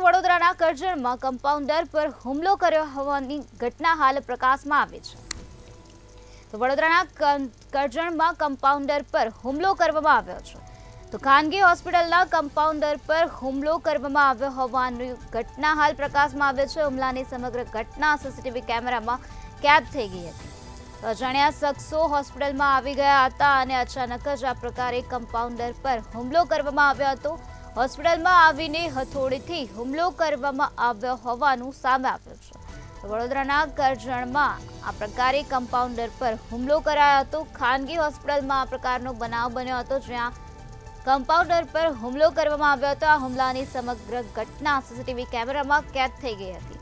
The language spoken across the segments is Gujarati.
વડોદરાના કરજણમાં કમ્પાઉન્ડર પર હુમલો કર્યો હોવાની ઘટના હાલ પ્રકાશમાં આવી છે। તો વડોદરાના કરજણમાં કમ્પાઉન્ડર પર હુમલો કરવામાં આવ્યો છે। તો ખાનગી હોસ્પિટલના કમ્પાઉન્ડર પર હુમલો કરવામાં આવ્યો હોવાની ઘટના હાલ પ્રકાશમાં આવે છે। હુમલાની સમગ્ર ઘટના સીસીટીવી કેમેરામાં કેદ થઈ ગઈ હતી। તો અજાણ્યા શખ્સો હોસ્પિટલમાં આવી ગયા હતા અને અચાનક જ આ પ્રકારે કમ્પાઉન્ડર પર હુમલો કરવામાં આવ્યો હતો। હોસ્પિટલમાં આવીને હથોડીથી હુમલો કરવામાં આવ્યો હોવાનું સામે આવ્યું છે। વડોદરાના કરજણમાં આ પ્રકારે કમ્પાઉન્ડર પર હુમલો કરાયો હતો। ખાનગી હોસ્પિટલમાં આ પ્રકારનો બનાવ બન્યો હતો જ્યાં કમ્પાઉન્ડર પર હુમલો કરવામાં આવ્યો હતો। આ હુમલાની સમગ્ર ઘટના સીસીટીવી કેમેરામાં કેદ થઈ ગઈ હતી।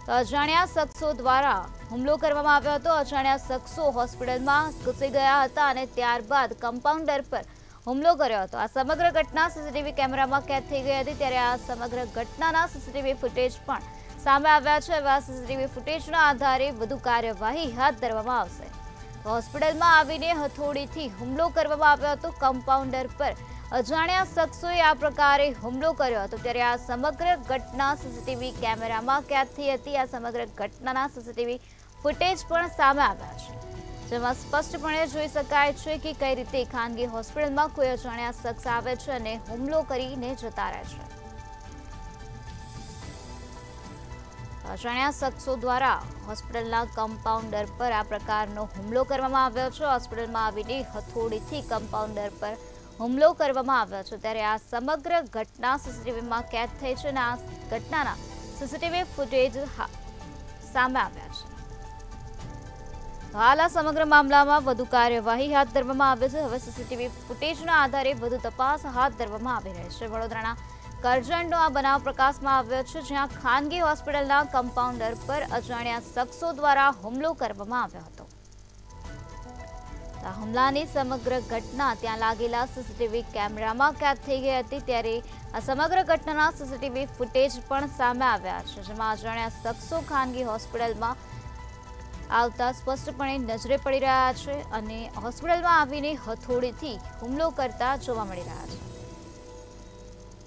તો અજાણ્યા શખ્સો દ્વારા હુમલો કરવામાં આવ્યો હતો। અજાણ્યા શખ્સો હોસ્પિટલમાં ઘૂસી ગયા હતા અને ત્યારબાદ કમ્પાઉન્ડર પર હુમલો કર્યો હતો। આ સમગ્ર ઘટના સીસીટીવી કેમેરામાં કેદ થઈ ગઈ હતી। ત્યારે આ સમગ્ર ઘટનાના સીસીટીવી ફૂટેજ પણ સામે આવ્યા છે। એવા સીસીટીવી ફૂટેજના આધારે વધુ કાર્યવાહી હાથ ધરવામાં આવશે। હોસ્પિટલમાં આવીને હથોડીથી હુમલો કરવામાં આવ્યો હતો। કમ્પાઉન્ડર પર અજાણ્યા શખ્સોએ આ પ્રકારે હુમલો કર્યો હતો। ત્યારે આ સમગ્ર ઘટના સીસીટીવી કેમેરામાં કેદ થઈ હતી। આ સમગ્ર ઘટનાના સીસીટીવી ફૂટેજ પણ સામે આવ્યા છે જેમાં સ્પષ્ટપણે જોઈ શકાય છે કે કઈ રીતે ખાનગી હોસ્પિટલમાં કોઈ અજાણ્યા શખ્સ આવે છે અને હુમલો કરીને જતા રહે છે। અજાણ્યા શખ્સો દ્વારા હોસ્પિટલના કમ્પાઉન્ડર પર આ પ્રકારનો હુમલો કરવામાં આવ્યો છે। હોસ્પિટલમાં આવીને હથોડીથી કમ્પાઉન્ડર પર હુમલો કરવામાં આવ્યો છે। ત્યારે આ સમગ્ર ઘટના સીસીટીવીમાં કેદ થઈ છે અને આ ઘટનાના સીસીટીવી ફૂટેજ સામે આવ્યા છે। હાલ આ સમગ્ર મામલામાં વધુ કાર્યવાહી હાથ ધરવામાં આવે છે। હવે સીસીટીવી ફૂટેજના આધારે વધુ તપાસ હાથ ધરવામાં આવી રહી છે। વડોદરાના કરજણનો આ બનાવ પ્રકાશમાં આવ્યો છે જ્યાં ખાનગી હોસ્પિટલના કમ્પાઉન્ડર પર અજાણ્યા શખ્સો દ્વારા હુમલો કરવામાં આવ્યો હતો। આ હુમલાની સમગ્ર ઘટના ત્યાં લાગેલા સીસીટીવી કેમેરામાં કેદ થઈ ગઈ હતી। ત્યારે આ સમગ્ર ઘટનાના સીસીટીવી ફૂટેજ પણ સામે આવ્યા છે જેમાં અજાણ્યા શખ્સો ખાનગી હોસ્પિટલમાં આવતા સ્પષ્ટપણે નજરે પડી રહ્યા છે અને હોસ્પિટલમાં આવીને હથોડીથી હુમલો કરતા જોવા મળી રહ્યા છે।